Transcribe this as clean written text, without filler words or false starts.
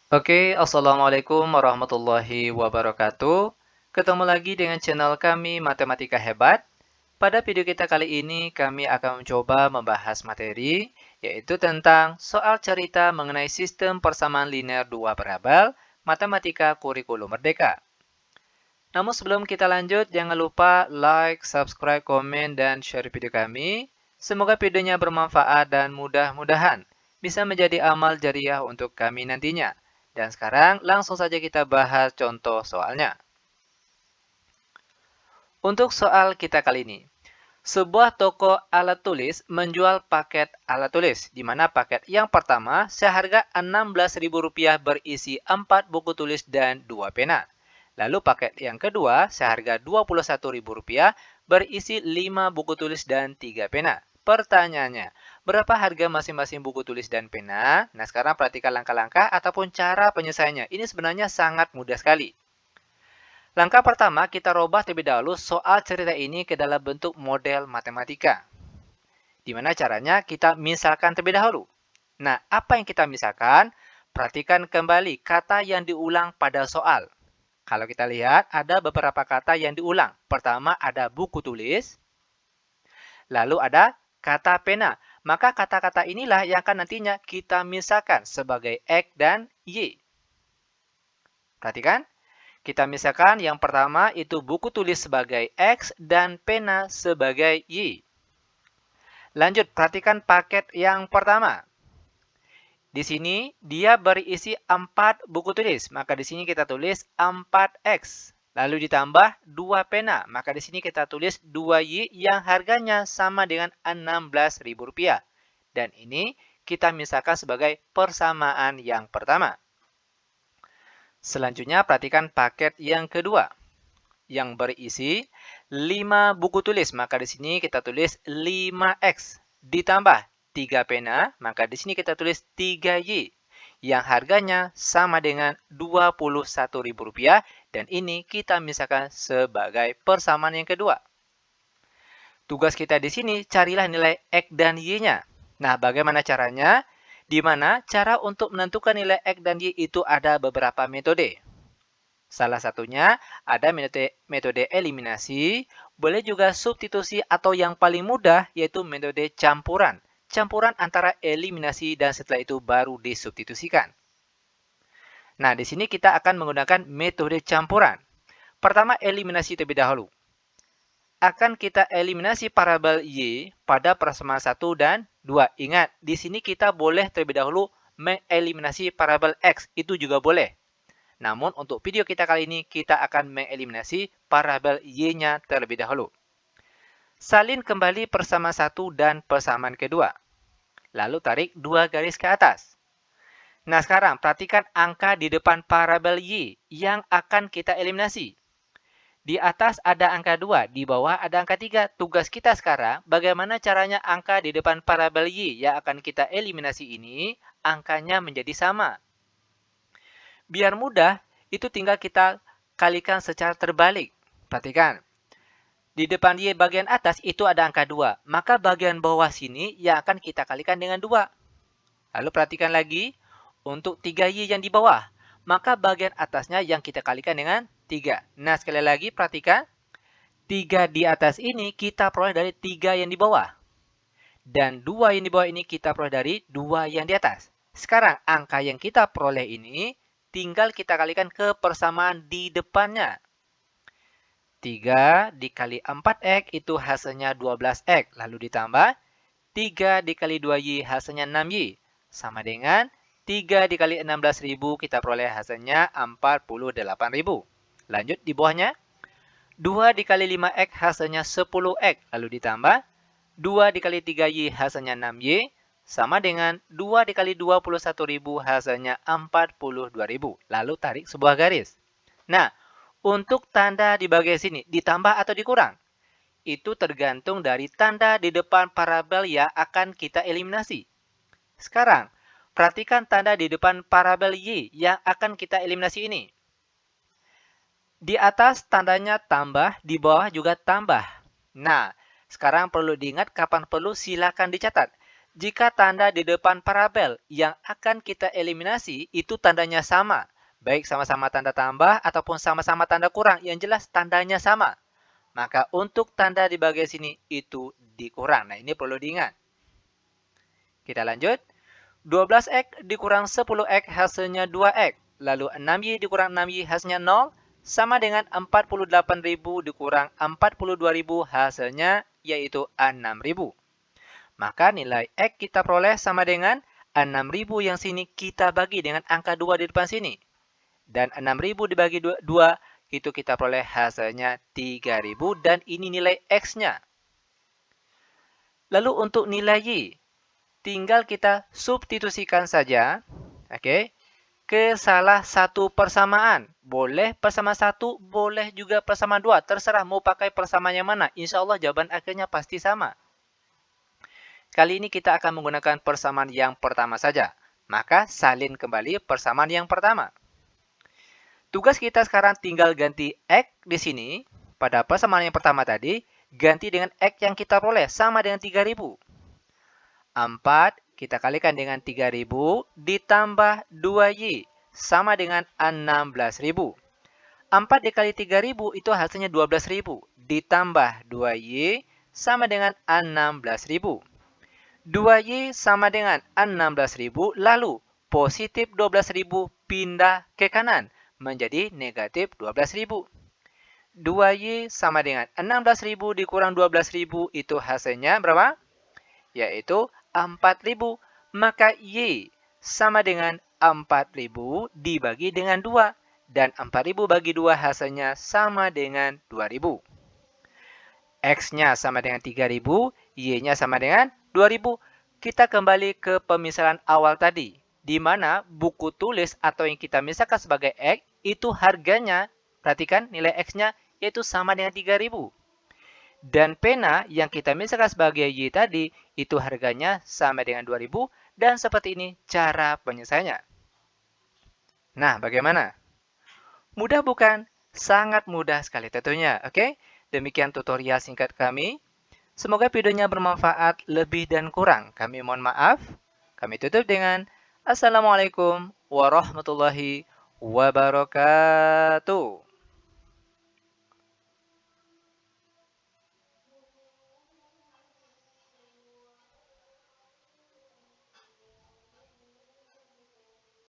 Oke, Assalamualaikum warahmatullahi wabarakatuh. Ketemu lagi dengan channel kami Matematika Hebat. Pada video kita kali ini, kami akan mencoba membahas materi, yaitu tentang soal cerita mengenai sistem persamaan linear dua variabel, Matematika Kurikulum Merdeka. Namun sebelum kita lanjut, jangan lupa like, subscribe, komen, dan share video kami. Semoga videonya bermanfaat dan mudah-mudahan bisa menjadi amal jariah untuk kami nantinya. Dan sekarang langsung saja kita bahas contoh soalnya. Untuk soal kita kali ini, sebuah toko alat tulis menjual paket alat tulis, di mana paket yang pertama seharga Rp16.000 berisi 4 buku tulis dan 2 pena. Lalu paket yang kedua seharga Rp21.000 berisi 5 buku tulis dan 3 pena. Pertanyaannya, berapa harga masing-masing buku tulis dan pena? Nah, sekarang perhatikan langkah-langkah ataupun cara penyelesaiannya. Ini sebenarnya sangat mudah sekali. Langkah pertama, kita robah terlebih dahulu soal cerita ini ke dalam bentuk model matematika. Di mana caranya kita misalkan terlebih dahulu. Nah, apa yang kita misalkan? Perhatikan kembali kata yang diulang pada soal. Kalau kita lihat, ada beberapa kata yang diulang. Pertama, ada buku tulis. Lalu ada kata pena. Maka kata-kata inilah yang akan nantinya kita misalkan sebagai X dan Y. Perhatikan. Kita misalkan yang pertama itu buku tulis sebagai X dan pena sebagai Y. Lanjut, perhatikan paket yang pertama. Di sini dia berisi 4 buku tulis, maka di sini kita tulis 4X. Lalu ditambah 2 pena, maka di sini kita tulis 2Y yang harganya sama dengan Rp16.000. Dan ini kita misalkan sebagai persamaan yang pertama. Selanjutnya perhatikan paket yang kedua yang berisi 5 buku tulis, maka di sini kita tulis 5X ditambah 3 pena, maka di sini kita tulis 3Y yang harganya sama dengan Rp21.000 dan ini kita misalkan sebagai persamaan yang kedua. Tugas kita di sini carilah nilai X dan Y-nya. Nah, bagaimana caranya? Di mana cara untuk menentukan nilai X dan Y itu ada beberapa metode. Salah satunya ada metode eliminasi, boleh juga substitusi atau yang paling mudah yaitu metode campuran. Campuran antara eliminasi dan setelah itu baru disubstitusikan. Nah, di sini kita akan menggunakan metode campuran. Pertama, eliminasi terlebih dahulu. Akan kita eliminasi parabel Y pada persamaan 1 dan 2. Ingat, di sini kita boleh terlebih dahulu mengeliminasi parabel X. Itu juga boleh. Namun, untuk video kita kali ini, kita akan mengeliminasi parabel Y-nya terlebih dahulu. Salin kembali persamaan 1 dan persamaan kedua. Lalu tarik 2 garis ke atas. Nah, sekarang perhatikan angka di depan parabel Y yang akan kita eliminasi. Di atas ada angka 2, di bawah ada angka 3. Tugas kita sekarang, bagaimana caranya angka di depan parabel Y yang akan kita eliminasi ini, angkanya menjadi sama. Biar mudah, itu tinggal kita kalikan secara terbalik. Perhatikan. Di depan Y bagian atas itu ada angka 2. Maka bagian bawah sini yang akan kita kalikan dengan 2. Lalu perhatikan lagi. Untuk 3Y yang di bawah. Maka bagian atasnya yang kita kalikan dengan 3. Nah, sekali lagi perhatikan. 3 di atas ini kita peroleh dari 3 yang di bawah. Dan 2 yang di bawah ini kita peroleh dari 2 yang di atas. Sekarang angka yang kita peroleh ini tinggal kita kalikan ke persamaan di depannya. 3 dikali 4X itu hasilnya 12X. Lalu ditambah 3 dikali 2Y hasilnya 6Y. Sama dengan 3 dikali 16.000 kita peroleh hasilnya 48.000. Lanjut di bawahnya. 2 dikali 5X hasilnya 10X. Lalu ditambah 2 dikali 3Y hasilnya 6Y. Sama dengan 2 dikali 21.000 hasilnya 42.000. Lalu tarik sebuah garis. Nah, untuk tanda di bagian sini ditambah atau dikurang? Itu tergantung dari tanda di depan parabel yang akan kita eliminasi. Sekarang, perhatikan tanda di depan parabel Y yang akan kita eliminasi ini. Di atas tandanya tambah, di bawah juga tambah. Nah, sekarang perlu diingat kapan perlu silakan dicatat. Jika tanda di depan parabel yang akan kita eliminasi itu tandanya sama, baik sama-sama tanda tambah ataupun sama-sama tanda kurang, yang jelas tandanya sama, maka untuk tanda di bagian sini itu dikurang. Nah, ini perlu diingat. Kita lanjut. 12X dikurang 10X hasilnya 2X. Lalu 6Y dikurang 6Y hasilnya 0. Sama dengan 48.000 dikurang 42.000 hasilnya yaitu 6.000. Maka nilai X kita peroleh sama dengan 6.000 yang sini kita bagi dengan angka 2 di depan sini. Dan 6.000 dibagi 2 itu kita peroleh hasilnya 3.000 dan ini nilai X-nya. Lalu untuk nilai Y, tinggal kita substitusikan saja, oke, ke salah satu persamaan. Boleh persamaan 1, boleh juga persamaan 2. Terserah mau pakai persamaan yang mana. Insya Allah jawaban akhirnya pasti sama. Kali ini kita akan menggunakan persamaan yang pertama saja. Maka salin kembali persamaan yang pertama. Tugas kita sekarang tinggal ganti X di sini. Pada persamaan yang pertama tadi, ganti dengan X yang kita peroleh sama dengan 3.000. 4 kita kalikan dengan 3.000 ditambah 2Y sama dengan 16.000. 4 dikali 3.000 itu hasilnya 12.000 ditambah 2Y sama dengan 16.000. 2Y sama dengan 16.000, lalu positif 12.000 pindah ke kanan menjadi negatif 12.000. 2Y sama dengan 16.000 dikurang 12.000 itu hasilnya berapa? Yaitu 4.000. Maka Y sama dengan 4.000 dibagi dengan 2. Dan 4.000 bagi 2 hasilnya sama dengan 2.000. X-nya sama dengan 3.000, Y-nya sama dengan 2.000. Kita kembali ke pemisalan awal tadi, di mana buku tulis atau yang kita misalkan sebagai X, itu harganya, perhatikan nilai X-nya, yaitu sama dengan 3.000. Dan pena yang kita misalkan sebagai Y tadi, itu harganya sama dengan 2.000, dan seperti ini cara penyelesaiannya. Nah, bagaimana? Mudah bukan? Sangat mudah sekali tentunya, oke? Demikian tutorial singkat kami. Semoga videonya bermanfaat lebih dan kurang. Kami mohon maaf. Kami tutup dengan Assalamualaikum warahmatullahi wabarakatuh.